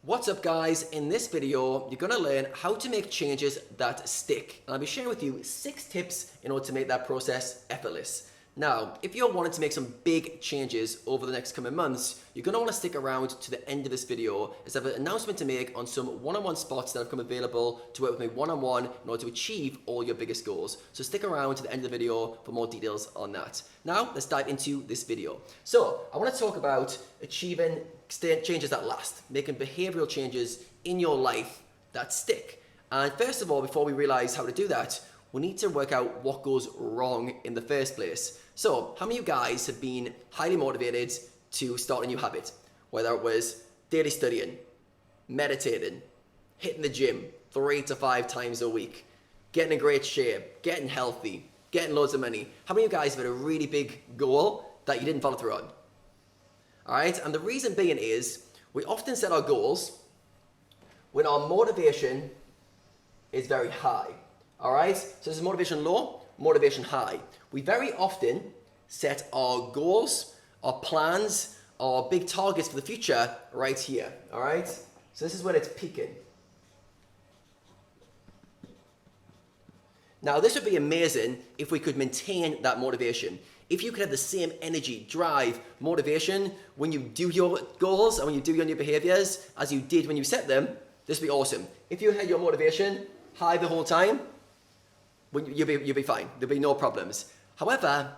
What's up guys, in this video you're going to learn how to make changes that stick, and I'll be sharing with you 6 tips in order to make that process effortless. Now, if you're wanting to make some big changes over the next coming months, you're going to want to stick around to the end of this video as I have an announcement to make on some one-on-one spots that have come available to work with me one-on-one in order to achieve all your biggest goals. So stick around to the end of the video for more details on that. Now, let's dive into this video. So, I want to talk about achieving changes that last, making behavioral changes in your life that stick. And first of all, before we realize how to do that, we need to work out what goes wrong in the first place. So, how many of you guys have been highly motivated to start a new habit? Whether it was daily studying, meditating, hitting the gym 3 to 5 times a week, getting in great shape, getting healthy, getting loads of money. How many of you guys have had a really big goal that you didn't follow through on? Alright, and the reason being is we often set our goals when our motivation is very high. Alright, so this is motivation low, motivation high. We very often set our goals, our plans, our big targets for the future right here. Alright, so this is when it's peaking. Now this would be amazing if we could maintain that motivation. If you could have the same energy, drive, motivation when you do your goals and when you do your new behaviors as you did when you set them, this would be awesome. If you had your motivation high the whole time, you'll be fine. There'll be no problems. However,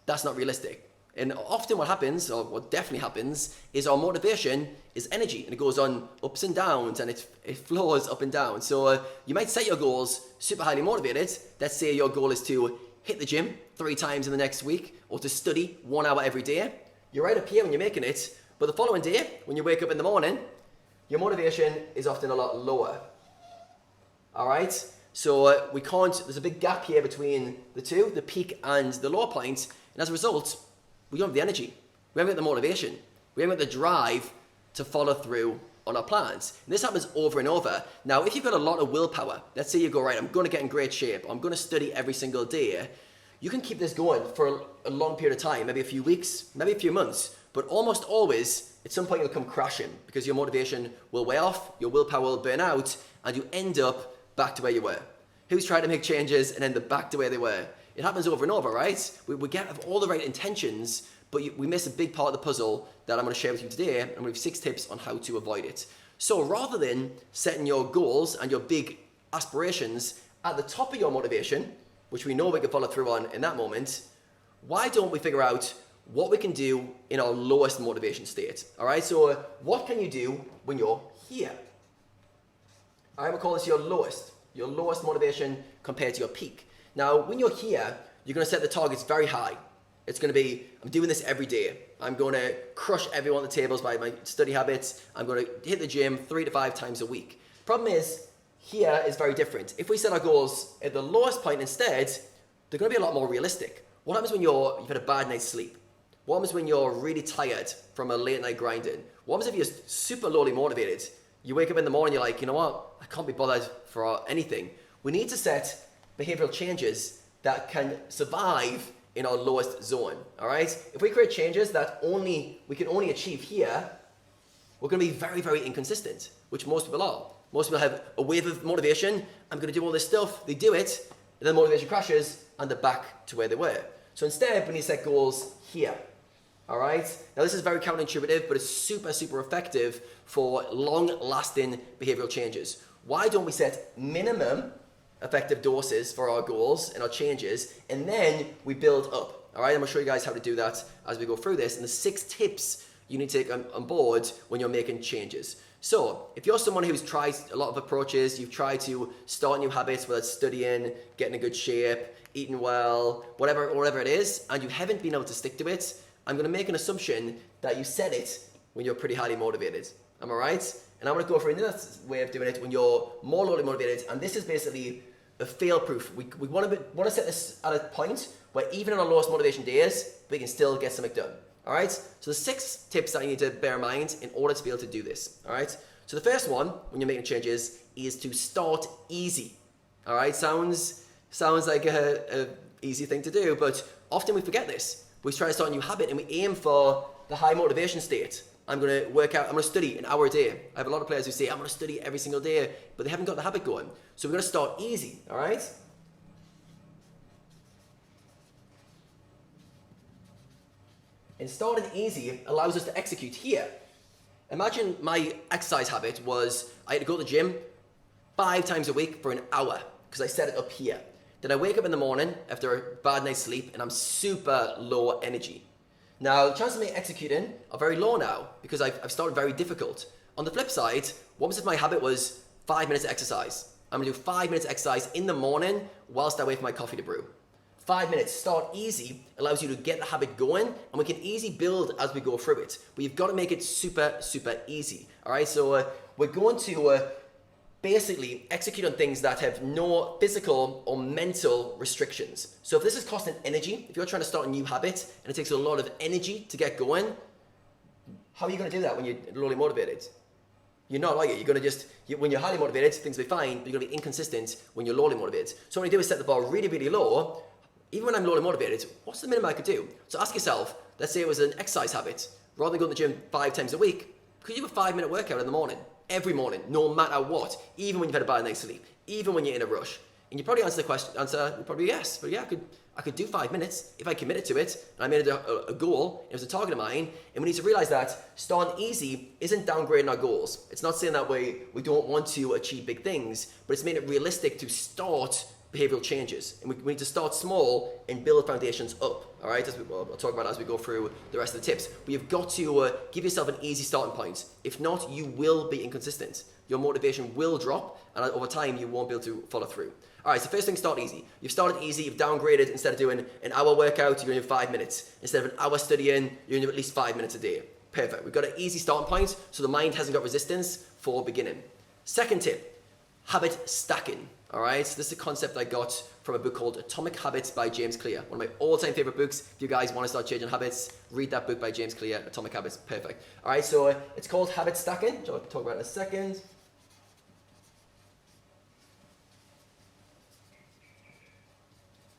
that's not realistic. And often what happens, or what definitely happens, is our motivation is energy, and it goes on ups and downs, and it flows up and down. So you might set your goals super highly motivated. Let's say your goal is to hit the gym 3 times in the next week, or to study 1 hour every day. You're right up here when you're making it, but the following day, when you wake up in the morning, your motivation is often a lot lower. Alright? So we can't, there's a big gap here between the two, the peak and the low point, and as a result, we don't have the energy, we haven't got the motivation, we haven't got the drive to follow through on our plans. And this happens over and over. Now, if you've got a lot of willpower, let's say you go, right, I'm going to get in great shape, I'm going to study every single day, you can keep this going for a long period of time, maybe a few weeks, maybe a few months, but almost always, at some point you'll come crashing because your motivation will wear off, your willpower will burn out, and you end up back to where you were. Who's tried to make changes and end up back to where they were? It happens over and over, right? We have all the right intentions, but we miss a big part of the puzzle that I'm going to share with you today, and we have 6 tips on how to avoid it. So rather than setting your goals and your big aspirations at the top of your motivation, which we know we can follow through on in that moment, why don't we figure out what we can do in our lowest motivation state? All right, so what can you do when you're here? All right, we'll call this your lowest motivation compared to your peak. Now, when you're here, you're going to set the targets very high. It's going to be, I'm doing this every day. I'm going to crush everyone on the tables by my study habits. I'm going to hit the gym 3 to 5 times a week. Problem is, here is very different. If we set our goals at the lowest point instead, they're going to be a lot more realistic. What happens when you've had a bad night's sleep? What happens when you're really tired from a late night grinding? What happens if you're super lowly motivated? You wake up in the morning, you're like, you know what? I can't be bothered for anything. We need to set behavioral changes that can survive in our lowest zone, all right? If we create changes that we can only achieve here, we're going to be very, very inconsistent, which most people are. Most people have a wave of motivation. I'm going to do all this stuff. They do it, and then motivation crashes, and they're back to where they were. So instead, we need to set goals here, all right? Now, this is very counterintuitive, but it's super, super effective for long-lasting behavioral changes. Why don't we set minimum effective doses for our goals and our changes, and then we build up? All right, I'm going to show you guys how to do that as we go through this, and the 6 tips you need to take on board when you're making changes. So, if you're someone who's tried a lot of approaches, you've tried to start new habits, whether it's studying, getting in good shape, eating well, whatever it is, and you haven't been able to stick to it, I'm going to make an assumption that you set it when you're pretty highly motivated. Am I right? And I'm going to go for another way of doing it when you're more lowly motivated, and this is basically a fail-proof. We want to set this at a point where even on our lowest motivation days, we can still get something done. All right? So the 6 tips that you need to bear in mind in order to be able to do this. All right? So the first one, when you're making changes, is to start easy. All right? Sounds like a easy thing to do, but often we forget this. We try to start a new habit and we aim for the high motivation state. I'm going to work out, I'm going to study an hour a day. I have a lot of players who say, I'm going to study every single day, but they haven't got the habit going. So we're going to start easy, all right? And starting easy allows us to execute here. Imagine my exercise habit was I had to go to the gym 5 times a week for an hour because I set it up here. Then I wake up in the morning after a bad night's sleep and I'm super low energy. Now, the chances of me executing are very low now because I've started very difficult. On the flip side, what was if my habit was 5 minutes of exercise? I'm gonna do 5 minutes exercise in the morning whilst I wait for my coffee to brew. 5 minutes, start easy, allows you to get the habit going, and we can easy build as we go through it. But you've got to make it super, super easy. All right, so we're going to basically execute on things that have no physical or mental restrictions. So if this is costing energy, if you're trying to start a new habit and it takes a lot of energy to get going, how are you going to do that when you're lowly motivated? You're not, are you? You're going to just, when you're highly motivated, things will be fine, but you're going to be inconsistent when you're lowly motivated. So what you do is set the bar really, really low. Even when I'm lowly motivated, what's the minimum I could do? So ask yourself, let's say it was an exercise habit. Rather than going to the gym 5 times a week, could you do a 5-minute workout in the morning? Every morning, no matter what, even when you've had a bad night's sleep, even when you're in a rush. And you probably answer probably yes. But yeah, I could do 5 minutes if I committed to it and I made it a goal. It was a target of mine. And we need to realize that starting easy isn't downgrading our goals. It's not saying that we don't want to achieve big things, but it's making it realistic to start behavioral changes. And we need to start small and build foundations up. All right, I'll talk about it as we go through the rest of the tips. But you've got to give yourself an easy starting point. If not, you will be inconsistent. Your motivation will drop, and over time, you won't be able to follow through. All right, so first thing, start easy. You've started easy, you've downgraded. Instead of doing an hour workout, you're going to do 5 minutes. Instead of an hour studying, you're going to do at least 5 minutes a day. Perfect. We've got an easy starting point, so the mind hasn't got resistance for beginning. Second tip, habit stacking. All right, so this is a concept I got from a book called Atomic Habits by James Clear. One of my all-time favorite books. If you guys want to start changing habits, read that book by James Clear, Atomic Habits, perfect. All right, so it's called habit stacking, which I'll talk about in a second.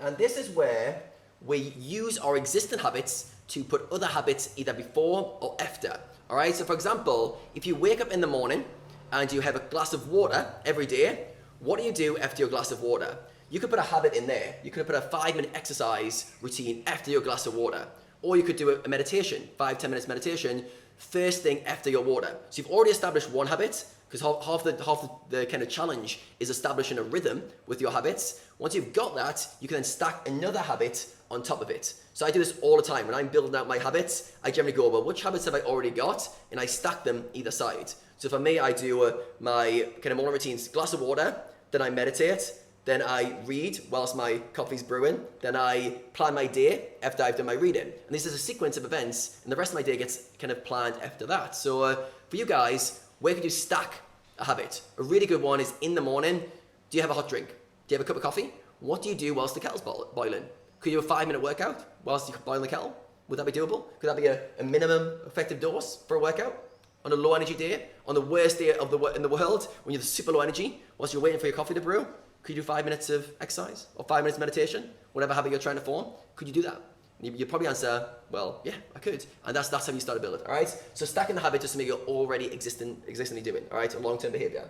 And this is where we use our existing habits to put other habits either before or after. All right, so for example, if you wake up in the morning and you have a glass of water every day, what do you do after your glass of water? You could put a habit in there. You could put a 5-minute exercise routine after your glass of water. Or you could do a meditation, 5-10 minutes meditation, first thing after your water. So you've already established one habit, because half the kind of challenge is establishing a rhythm with your habits. Once you've got that, you can then stack another habit on top of it. So I do this all the time. When I'm building out my habits, I generally go, well, which habits have I already got? And I stack them either side. So for me, I do my kind of morning routines, glass of water, then I meditate, then I read whilst my coffee's brewing, then I plan my day after I've done my reading. And this is a sequence of events, and the rest of my day gets kind of planned after that. So for you guys, where could you stack a habit? A really good one is in the morning, do you have a hot drink? Do you have a cup of coffee? What do you do whilst the kettle's boiling? Could you do a 5-minute workout whilst you're boiling the kettle? Would that be doable? Could that be a minimum effective dose for a workout? On a low energy day, on the worst day in the world, when you're super low energy, whilst you're waiting for your coffee to brew, could you do 5 minutes of exercise or 5 minutes meditation, whatever habit you're trying to form? Could you do that? You'd probably answer, well, yeah, I could. And that's how you start to build it, all right? So stacking the habit is something you're already existently doing, all right? A long-term behavior.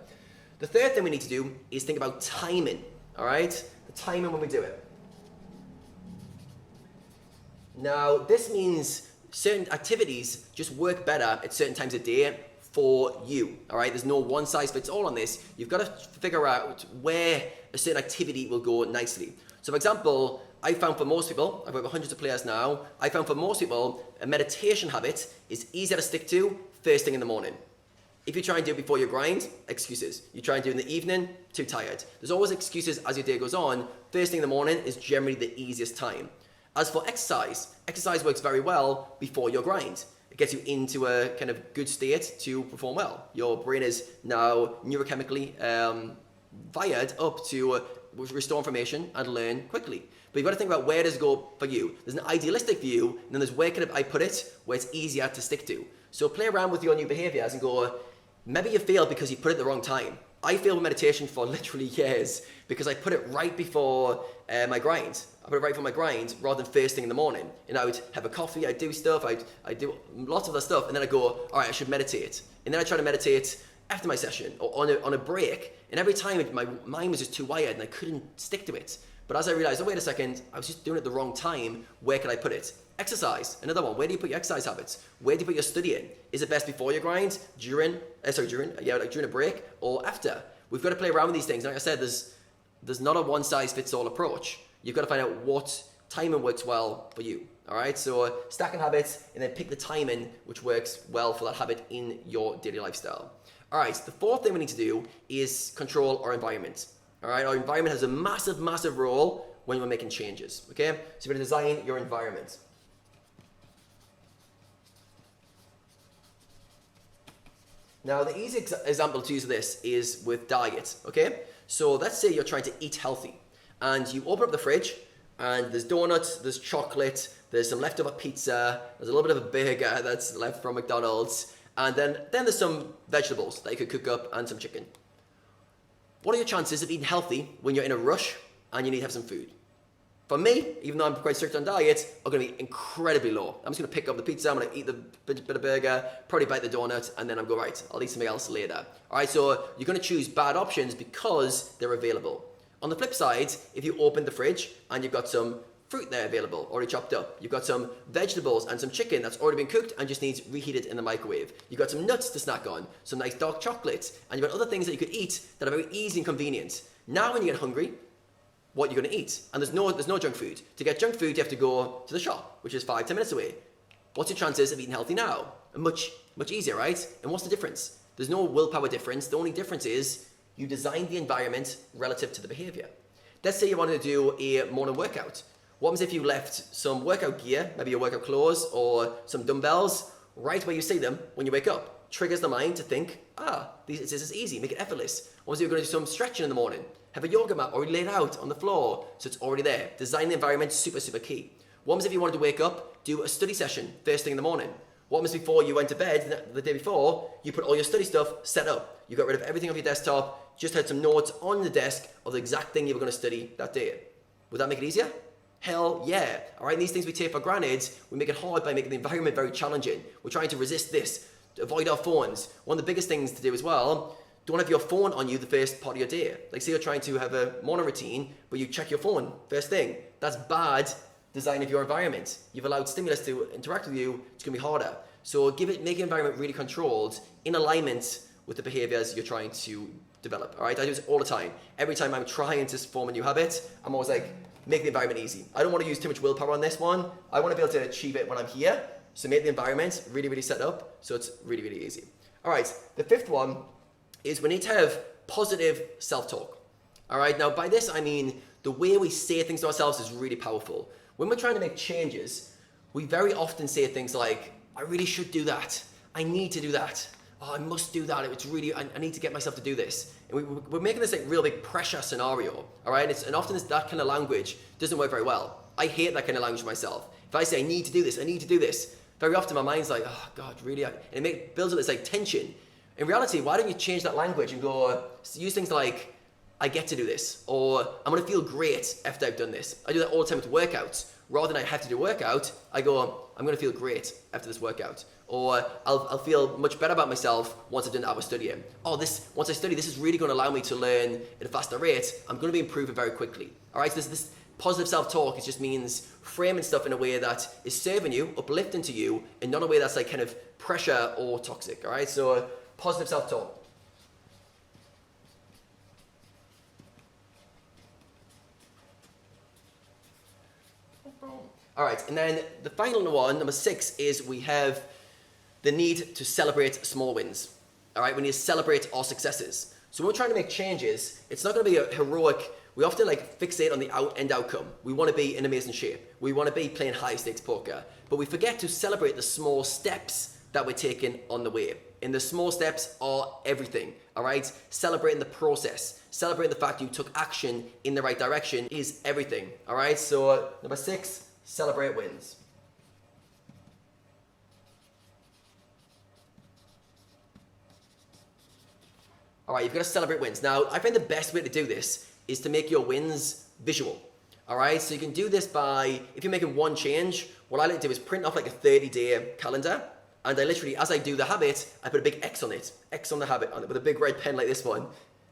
The third thing we need to do is think about timing, all right? The timing when we do it. Now, this means certain activities just work better at certain times of day for you, all right? There's no one size fits all on this. You've got to figure out where a certain activity will go nicely. So for example, I found for most people, I've worked with hundreds of players now, I found for most people, a meditation habit is easier to stick to first thing in the morning. If you try and do it before you grind, excuses. You try and do it in the evening, too tired. There's always excuses as your day goes on. First thing in the morning is generally the easiest time. As for exercise works very well before your grind. It gets you into a kind of good state to perform well. Your brain is now neurochemically fired up to restore information and learn quickly. But you've got to think about where does it go for you. There's an idealistic view, and then there's where can I put it where it's easier to stick to. So play around with your new behaviors and go, maybe you failed because you put it at the wrong time. I failed meditation for literally years because I put it right before my grind. I put it right before my grind rather than first thing in the morning. And I would have a coffee, I'd do stuff, I'd do lots of that stuff, and then I'd go, all right, I should meditate. And then I try to meditate after my session or on a break. And every time my mind was just too wired and I couldn't stick to it. But as I realized, oh, wait a second, I was just doing it at the wrong time. Where could I put it? Exercise, another one. Where do you put your exercise habits? Where do you put your studying? Is it best before your grind, during a break, or after? We've got to play around with these things. Like I said, there's not a one size fits all approach. You've got to find out what timing works well for you. All right, so stacking habits and then pick the timing which works well for that habit in your daily lifestyle. All right, the fourth thing we need to do is control our environment. All right, our environment has a massive, massive role when we're making changes. Okay, so you're going to design your environment. Now, the easy example to use this is with diet, okay? So let's say you're trying to eat healthy and you open up the fridge and there's donuts, there's chocolate, there's some leftover pizza, there's a little bit of a burger that's left from McDonald's, and then there's some vegetables that you could cook up and some chicken. What are your chances of eating healthy when you're in a rush and you need to have some food? For me, even though I'm quite strict on diet, are going to be incredibly low. I'm just going to pick up the pizza, I'm going to eat the bit of burger, probably bite the donut, and then I'll go, right, I'll eat something else later. All right, so you're going to choose bad options because they're available. On the flip side, if you open the fridge and you've got some fruit there available, already chopped up, you've got some vegetables and some chicken that's already been cooked and just needs reheated in the microwave. You've got some nuts to snack on, some nice dark chocolate, and you've got other things that you could eat that are very easy and convenient. Now when you get hungry, what you're going to eat. And there's no junk food. To get junk food, you have to go to the shop, which is 5-10 minutes away. What's your chances of eating healthy now? Much easier, right? And what's the difference? There's no willpower difference. The only difference is you design the environment relative to the behavior. Let's say you wanted to do a morning workout. What happens if you left some workout gear, maybe your workout clothes or some dumbbells, right where you see them when you wake up? Triggers the mind to think, this is easy, make it effortless. What happens if you're going to do some stretching in the morning? Have a yoga mat already laid out on the floor, so it's already there. Design the environment, super, super key. What happens if you wanted to wake up, do a study session first thing in the morning? What happens before you went to bed the day before, you put all your study stuff set up. You got rid of everything off your desktop, just had some notes on the desk of the exact thing you were going to study that day. Would that make it easier? Hell yeah. All right, and these things we take for granted, we make it hard by making the environment very challenging. We're trying to resist this, to avoid our phones. One of the biggest things to do as well, don't have your phone on you the first part of your day. Like say you're trying to have a morning routine, but you check your phone first thing. That's bad design of your environment. You've allowed stimulus to interact with you, it's gonna be harder. So make your environment really controlled in alignment with the behaviors you're trying to develop. All right, I do this all the time. Every time I'm trying to form a new habit, I'm always like, make the environment easy. I don't want to use too much willpower on this one. I want to be able to achieve it when I'm here. So make the environment really, really set up so it's really, really easy. All right, the fifth one is we need to have positive self-talk. All right, now by this I mean the way we say things to ourselves is really powerful. When we're trying to make changes, we very often say things like, I really should do that. I need to do that. Oh, I must do that. It's really, I need to get myself to do this. And we're making this like real big pressure scenario, all right? And often that kind of language doesn't work very well. I hate that kind of language myself. If I say, I need to do this, very often my mind's like, oh God, really? And it builds up this like tension. In reality, why don't you change that language and go, use things like, I get to do this, or I'm gonna feel great after I've done this. I do that all the time with workouts. Rather than I have to do a workout, I go, I'm gonna feel great after this workout. Or I'll feel much better about myself once I've done hour studying. Once I study, this is really gonna allow me to learn at a faster rate. I'm gonna be improving very quickly. All right, so this positive self-talk, it just means framing stuff in a way that is serving you, uplifting to you, and not a way that's like kind of pressure or toxic, all right? So positive self-talk. All right, and then the final one, number 6, is we have the need to celebrate small wins. All right, we need to celebrate our successes. So when we're trying to make changes, it's not going to be a heroic. We often like fixate on the end outcome. We want to be in amazing shape. We want to be playing high stakes poker, but we forget to celebrate the small steps that we're taking on the way. And the small steps are everything. All right, celebrating the process, celebrating the fact you took action in the right direction is everything. All right, so number 6, celebrate wins. All right, you've got to celebrate wins. Now, I find the best way to do this is to make your wins visual. All right, so you can do this by, if you're making one change, what I like to do is print off like a 30-day calendar, and I literally, as I do the habit, I put a big X on it, X on the habit, with a big red pen like this one.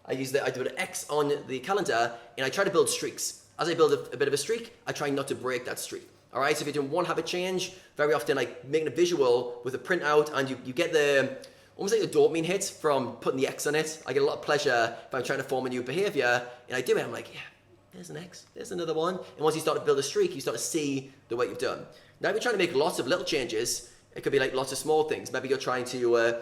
I do an X on the calendar, and I try to build streaks. As I build a bit of a streak, I try not to break that streak. All right, so if you're doing one habit change, very often like making a visual with a printout, and you get the, almost like the dopamine hit from putting the X on it. I get a lot of pleasure if I'm trying to form a new behavior, and I do it, I'm like, yeah, there's an X, there's another one. And once you start to build a streak, you start to see the work you've done. Now, if you're trying to make lots of little changes, it could be like lots of small things. Maybe you're trying to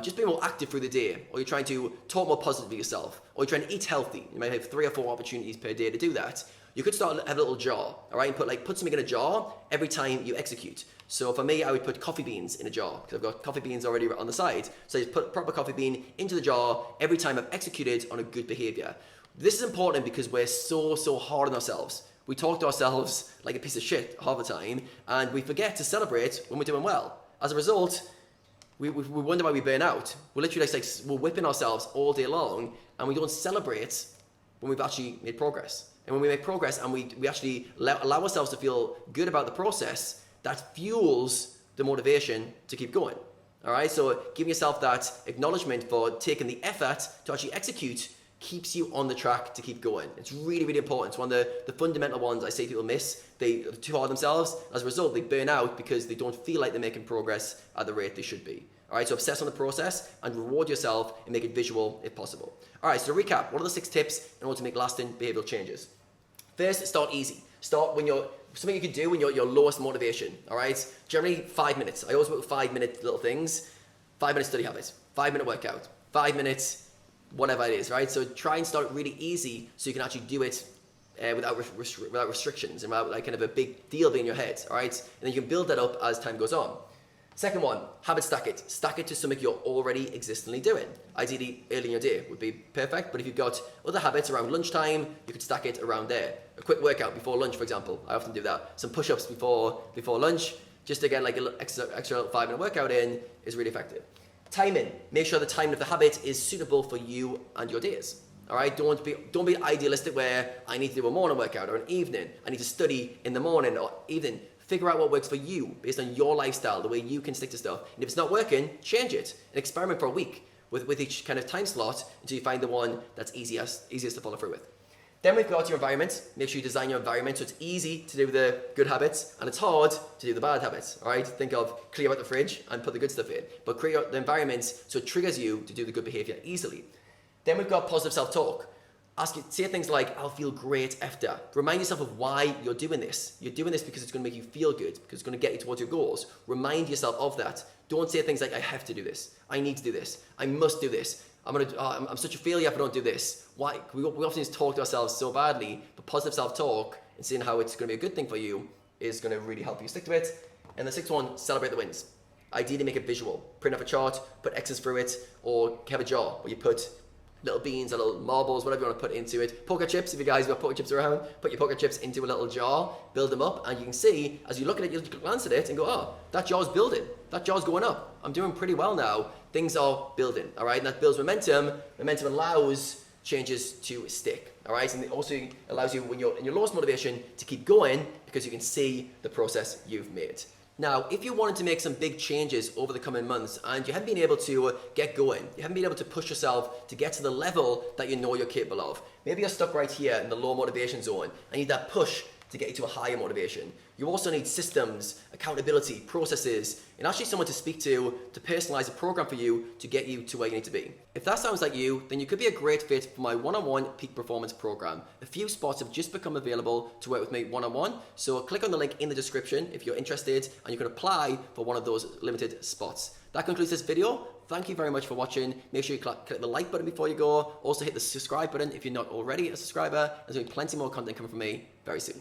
just be more active through the day, or you're trying to talk more positively yourself, or you're trying to eat healthy. You might have 3 or 4 opportunities per day to do that. You could have a little jar, all right, and put something in a jar every time you execute. So for me, I would put coffee beans in a jar, because I've got coffee beans already on the side. So I just put a proper coffee bean into the jar every time I've executed on a good behavior. This is important because we're so hard on ourselves. We talk to ourselves like a piece of shit half the time, and we forget to celebrate when we're doing well. As a result, we wonder why we burn out. We're literally we're whipping ourselves all day long, and we don't celebrate when we've actually made progress. And when we make progress and we actually allow ourselves to feel good about the process, that fuels the motivation to keep going. All right, so giving yourself that acknowledgement for taking the effort to actually execute keeps you on the track to keep going. It's really important. It's one of the fundamental ones I see people miss. They're too hard on themselves. As a result, they burn out because they don't feel like they're making progress at the rate they should be. All right, so obsess on the process and reward yourself and make it visual if possible. All right, so to recap, what are the 6 tips in order to make lasting behavioral changes? First, start easy. Start when something you can do when you're at your lowest motivation. All right, generally 5 minutes. I always work with 5-minute little things. 5-minute study habits, 5-minute workout, 5 minutes, whatever it is, right? So try and start really easy so you can actually do it without restrictions and without like kind of a big deal being in your head, all right? And then you can build that up as time goes on. Second one, habit stack it. Stack it to something you're already existingly doing. Ideally, early in your day would be perfect, but if you've got other habits around lunchtime, you could stack it around there. A quick workout before lunch, for example. I often do that. Some push-ups before lunch, just to get like an extra 5-minute workout in is really effective. Timing. Make sure the timing of the habit is suitable for you and your days. All right, don't be idealistic where I need to do a morning workout or an evening. I need to study in the morning or evening. Figure out what works for you based on your lifestyle, the way you can stick to stuff. And if it's not working, change it and experiment for a week with each kind of time slot until you find the one that's easiest to follow through with. Then we've got your environment. Make sure you design your environment so it's easy to do the good habits and it's hard to do the bad habits. All right, think of clear out the fridge and put the good stuff in, but create out the environment so it triggers you to do the good behavior easily. Then we've got positive self-talk. Say things like, I'll feel great after. Remind yourself of why you're doing this. You're doing this because it's going to make you feel good, because it's going to get you towards your goals. Remind yourself of that. Don't say things like, I have to do this. I need to do this. I must do this. I'm such a failure if I don't do this. Why? We often just talk to ourselves so badly, but positive self-talk and seeing how it's going to be a good thing for you is going to really help you stick to it. And the 6th one, celebrate the wins. Ideally make it visual. Print off a chart, put X's through it, or have a jar where you put little beans or little marbles, whatever you want to put into it. Poker chips, if you guys got poker chips around, put your poker chips into a little jar, build them up, and you can see, as you look at it, you glance at it and go, oh, that jar's building. That jar's going up. I'm doing pretty well now. Things are building, all right? And that builds momentum. Momentum allows changes to stick, all right? And it also allows you, when you're in your lowest motivation, to keep going because you can see the process you've made. Now, if you wanted to make some big changes over the coming months and you haven't been able to get going, you haven't been able to push yourself to get to the level that you know you're capable of, maybe you're stuck right here in the low motivation zone and need that push to get you to a higher motivation. You also need systems, accountability, processes, and actually someone to speak to personalize a program for you to get you to where you need to be. If that sounds like you, then you could be a great fit for my one-on-one peak performance program. A few spots have just become available to work with me one-on-one, so click on the link in the description if you're interested and you can apply for one of those limited spots. That concludes this video. Thank you very much for watching. Make sure you click the like button before you go. Also hit the subscribe button if you're not already a subscriber. There's going to be plenty more content coming from me very soon.